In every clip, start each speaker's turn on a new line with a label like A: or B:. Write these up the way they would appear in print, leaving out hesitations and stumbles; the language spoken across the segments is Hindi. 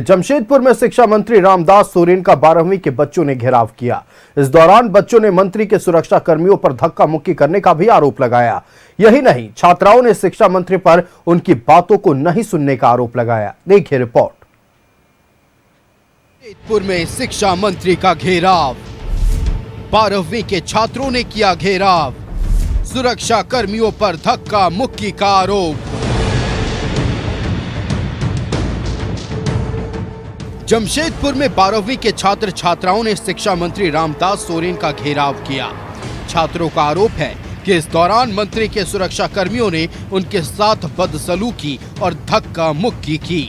A: जमशेदपुर में शिक्षा मंत्री रामदास सोरेन का 12वीं के बच्चों ने घेराव किया। इस दौरान बच्चों ने मंत्री के सुरक्षा कर्मियों पर धक्का मुक्की करने का भी आरोप लगाया। यही नहीं, छात्राओं ने शिक्षा मंत्री पर उनकी बातों को नहीं सुनने का आरोप लगाया। देखिए रिपोर्ट।
B: जमशेदपुर में शिक्षा मंत्री का घेराव, 12वीं के छात्रों ने किया घेराव, सुरक्षा कर्मियों पर धक्का मुक्की का आरोप। जमशेदपुर में 12वीं के छात्र छात्राओं ने शिक्षा मंत्री रामदास सोरेन का घेराव किया। छात्रों का आरोप है कि इस दौरान मंत्री के सुरक्षा कर्मियों ने उनके साथ बदसलूकी और धक्का मुक्की की।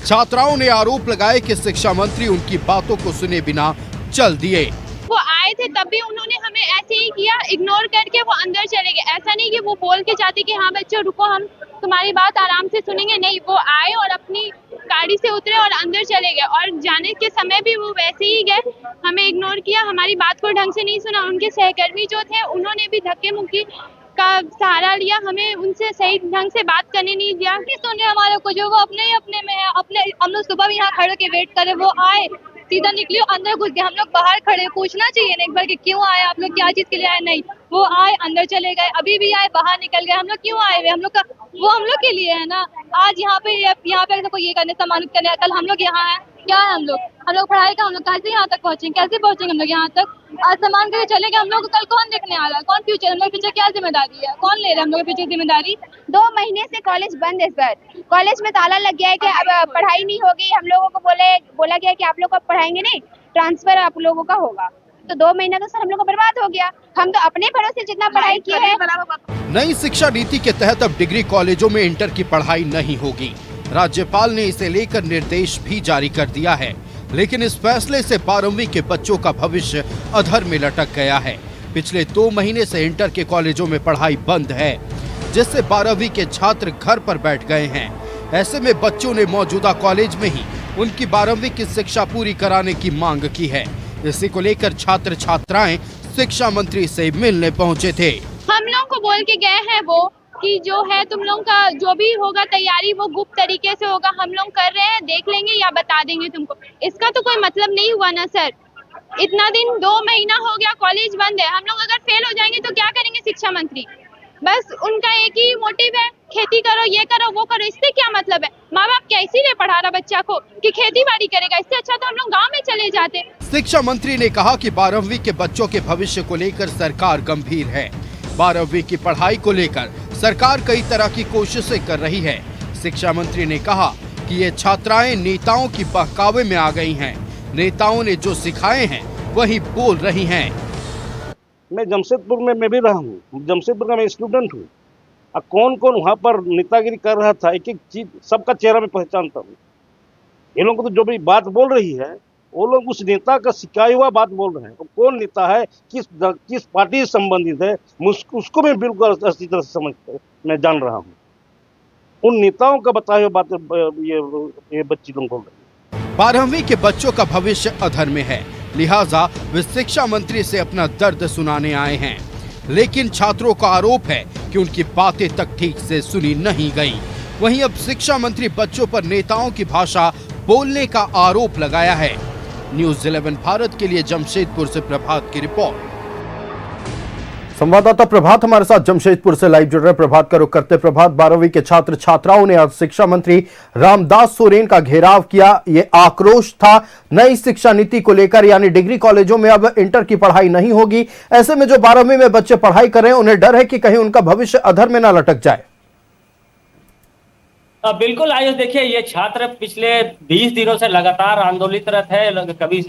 B: छात्राओं ने आरोप लगाए कि शिक्षा मंत्री उनकी बातों को सुने बिना चल दिए।
C: वो आए थे तब भी उन्होंने हमें ऐसे ही किया, इग्नोर करके वो अंदर चले गए। ऐसा नहीं कि वो बोल के जाते कि हाँ बच्चों रुको, हम तुम्हारी बात आराम से सुनेंगे। नहीं, वो आए और अपनी गाड़ी से उतरे और अंदर चले गए, और जाने के समय भी वो वैसे ही गए, हमें इग्नोर किया, हमारी बात को ढंग से नहीं सुना। उनके सहकर्मी जो थे उन्होंने भी धक्के मुक्की का सहारा लिया, हमें उनसे सही ढंग से बात करने नहीं दिया। सुने हमारे को, जो वो अपने ही अपने में है, अपने हम लोग सुबह भी यहाँ खड़े के वेट करे, वो आए सीधा निकली अंदर घुस गए। हम लोग बाहर खड़े, पूछना चाहिए ना एक बार कि क्यों आए आप लोग, क्या चीज के लिए आए। नहीं, वो आए अंदर चले गए, अभी भी आए बाहर निकल गए। हम लोग क्यों आए हुए, हम लोग का वो हम लोग के लिए है ना। आज यहाँ पे देखो ये करने सम्मानित करने, कल हम लोग यहाँ है, क्या है हम लोग पढ़ाई का, हम लोग कैसे यहाँ तक पहुँचेंगे, कैसे पहुँचेंगे हम लोग यहाँ तक। आज सम्मान करके चले गए, हम लोग को कल कौन देखने आ रहा है, कौन फ्यूचर, हम लोग पीछे क्या जिम्मेदारी है, कौन ले रहा है हम लोग पीछे जिम्मेदारी।
D: 2 महीने से कॉलेज बंद है सर, कॉलेज में ताला लग गया है कि अब पढ़ाई नहीं होगी। हम लोगों को बोला गया कि आप लोग अब पढ़ाएंगे नहीं, ट्रांसफर आप लोगों का होगा। तो 2 महीना तो सर हम लोग को बर्बाद हो गया। हम तो अपने भरोसे जितना पढ़ाई किए हैं।
B: नई शिक्षा नीति के तहत अब डिग्री कॉलेजों में इंटर की पढ़ाई नहीं होगी। राज्यपाल ने इसे लेकर निर्देश भी जारी कर दिया है, लेकिन इस फैसले से 12वीं के बच्चों का भविष्य अधर में लटक गया है। पिछले 2 महीने से इंटर के कॉलेजों में पढ़ाई बंद है, जिससे 12वीं के छात्र घर पर बैठ गए हैं। ऐसे में बच्चों ने मौजूदा कॉलेज में ही उनकी 12वीं की शिक्षा पूरी कराने की मांग की है। इसी को लेकर छात्र छात्राएं शिक्षा मंत्री से मिलने पहुंचे थे।
C: हम लोग को बोल के गए हैं वो कि जो है तुम लोग का जो भी होगा तैयारी वो गुप्त तरीके से होगा, हम लोग कर रहे हैं, देख लेंगे या बता देंगे तुमको। इसका तो कोई मतलब नहीं हुआ ना सर। इतना दिन 2 महीना हो गया कॉलेज बंद है, हम लोग अगर फेल हो जाएंगे तो क्या करेंगे शिक्षा मंत्री। बस उनका एक ही मोटिव है, खेती करो, ये करो, वो करो। इससे क्या मतलब है, माँ बाप क्या इसीलिए पढ़ा रहा बच्चा को कि खेती बाड़ी करेगा। इससे अच्छा तो हम लोग गाँव में चले जाते।
B: शिक्षा मंत्री ने कहा कि 12वीं के बच्चों के भविष्य को लेकर सरकार गंभीर है। 12वीं की पढ़ाई को लेकर सरकार कई तरह की कोशिशें कर रही है। शिक्षा मंत्री ने कहा कि ये छात्राएं नेताओं की बहकावे में आ गई हैं। नेताओं ने जो सिखाए हैं वही बोल रही हैं।
E: मैं जमशेदपुर में मैं भी रहा हूँ, जमशेदपुर का मैं स्टूडेंट हूँ। कौन कौन वहाँ पर नेतागिरी कर रहा था, एक एक चीज सबका चेहरा में पहचानता हूँ। ये लोग तो जो भी बात बोल रही है, वो लोग उस नेता का सिखाया हुआ बात बोल रहे हैं। तो कौन नेता है, किस पार्टी से संबंधित है, उसको मैं बिल्कुल अच्छी तरह से समझ मैं जान रहा हूँ। उन नेताओं का बताया हुआ बात ये बच्ची लोग बोल रहे हैं।
B: 12वीं के बच्चों का भविष्य अधर में है, लिहाजा वे शिक्षा मंत्री से अपना दर्द सुनाने आए हैं। लेकिन छात्रों का आरोप है कि उनकी बातें तक ठीक से सुनी नहीं गई। वहीं अब शिक्षा मंत्री बच्चों पर नेताओं की भाषा बोलने का आरोप लगाया है। न्यूज़ 11 भारत के लिए जमशेदपुर से प्रभात की रिपोर्ट।
A: संवाददाता प्रभात हमारे साथ जमशेदपुर से लाइव जुड़ रहे। प्रभात का रुख करते प्रभात, 12वीं के छात्र छात्राओं ने आज शिक्षा मंत्री रामदास सोरेन का घेराव किया। ये आक्रोश था नई शिक्षा नीति को लेकर, यानी डिग्री कॉलेजों में अब इंटर की पढ़ाई नहीं होगी। ऐसे में जो 12वीं में बच्चे पढ़ाई कर रहे हैं उन्हें डर है कि कहीं उनका भविष्य अधर में ना लटक जाए।
F: बिल्कुल आयुष, देखिए ये छात्र पिछले 20 दिनों से लगातार आंदोलितरत है। कभी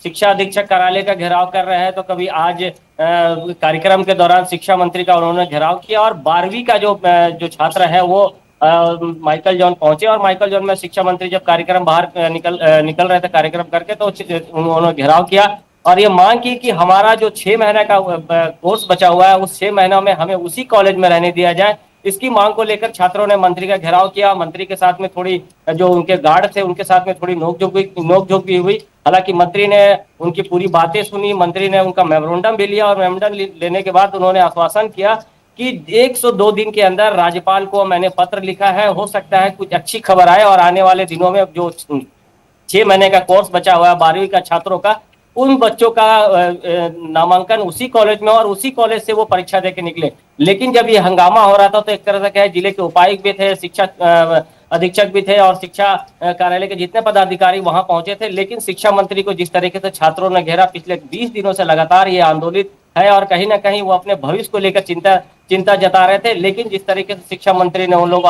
F: शिक्षा अधीक्षक कार्यालय का घेराव कर रहे हैं, तो कभी आज कार्यक्रम के दौरान शिक्षा मंत्री का उन्होंने घेराव किया। और 12वीं का जो छात्र है वो माइकल जॉन पहुंचे, और माइकल जॉन में शिक्षा मंत्री जब कार्यक्रम बाहर निकल रहे थे कार्यक्रम करके, तो उन्होंने घेराव किया और ये मांग की कि हमारा जो 6 महीने का कोर्स बचा हुआ है उस 6 महीनों में हमें उसी कॉलेज में रहने दिया जाए। इसकी मांग को लेकर छात्रों ने मंत्री का घेराव किया। मंत्री के साथ में थोड़ी जो उनके गार्ड थे उनके साथ में थोड़ी नोकझोंक भी हुई। हालांकि मंत्री ने उनकी पूरी बातें सुनी, मंत्री ने उनका मेमोरेंडम भी लिया, और मेमोरेंडम लेने के बाद उन्होंने आश्वासन किया कि 102 दिन के अंदर राज्यपाल को मैंने पत्र लिखा है, हो सकता है कुछ अच्छी खबर आए और आने वाले दिनों में जो 6 महीने का कोर्स बचा हुआ है 12वीं का छात्रों का, उन बच्चों का नामांकन उसी कॉलेज में और उसी कॉलेज से वो परीक्षा देके निकले। लेकिन जब ये हंगामा हो रहा था तो एक तरह से क्या है, जिले के उपायुक्त भी थे, शिक्षा अधीक्षक भी थे और शिक्षा कार्यालय के जितने पदाधिकारी वहां पहुंचे थे, लेकिन शिक्षा मंत्री को जिस तरीके से छात्रों ने घेरा, पिछले 20 दिनों से लगातार ये आंदोलित है और कहीं ना कहीं वो अपने भविष्य को लेकर चिंता जता रहे थे। लेकिन जिस तरीके से शिक्षा मंत्री ने उन लोगों को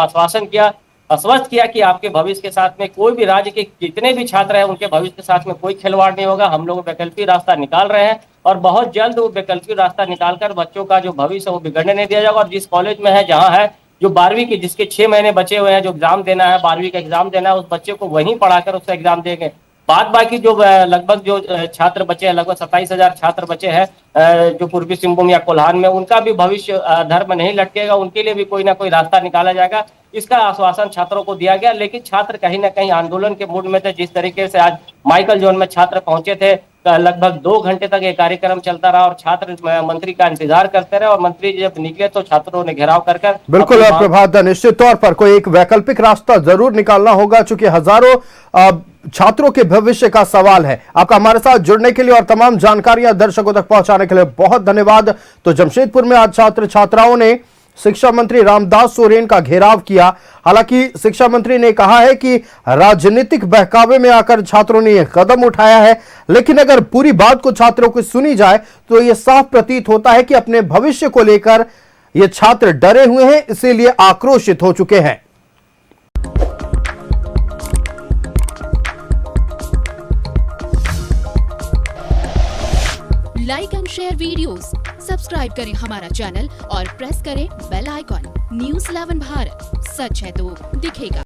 F: आश्वस्त किया कि आपके भविष्य के साथ में कोई भी राज्य के जितने भी छात्र हैं उनके भविष्य के साथ में कोई खिलवाड़ नहीं होगा, हम लोग वैकल्पिक रास्ता निकाल रहे हैं और बहुत जल्द वो वैकल्पिक रास्ता निकालकर बच्चों का जो भविष्य है वो बिगड़ने नहीं दिया जाएगा। और जिस कॉलेज में है, जहाँ है, जो 12वीं के जिसके 6 महीने बचे हुए हैं, जो एग्जाम देना है, 12वीं का एग्जाम देना है, उस बच्चे को वहीं पढ़ाकर उसका एग्जाम देंगे। बाद बाकी जो लगभग जो छात्र बचे हैं, लगभग 27,000 छात्र बचे हैं जो पूर्वी सिंहभूम या कोल्हान में, उनका भी भविष्य धर्म नहीं लटकेगा, उनके लिए भी कोई ना कोई रास्ता निकाला जाएगा, इसका आश्वासन छात्रों को दिया गया। लेकिन छात्र कहीं ना कहीं आंदोलन के मूड में थे। जिस तरीके से आज माइकल जोन में छात्र पहुंचे थे, लगभग 2 घंटे तक ये कार्यक्रम चलता रहा और छात्र मंत्री का इंतजार करते रहे और मंत्री जब निकले तो छात्रों ने घेराव कर
A: बिल्कुल प्रभात, निश्चित तौर पर कोई एक वैकल्पिक रास्ता जरूर निकालना होगा, चूंकि हजारों छात्रों के भविष्य का सवाल है। आपका हमारे साथ जुड़ने के लिए और तमाम जानकारियां दर्शकों तक पहुंचाने के लिए बहुत धन्यवाद। तो जमशेदपुर में आज छात्र छात्राओं ने शिक्षा मंत्री रामदास सोरेन का घेराव किया। हालांकि शिक्षा मंत्री ने कहा है कि राजनीतिक बहकावे में आकर छात्रों ने यह कदम उठाया है, लेकिन अगर पूरी बात को छात्रों की सुनी जाए तो यह साफ प्रतीत होता है कि अपने भविष्य को लेकर ये छात्र डरे हुए हैं, इसीलिए आक्रोशित हो चुके हैं।
G: Like and share videos, subscribe करें हमारा चैनल और प्रेस करें बेल आइकॉन। न्यूज़ 11 भारत, सच है तो दिखेगा।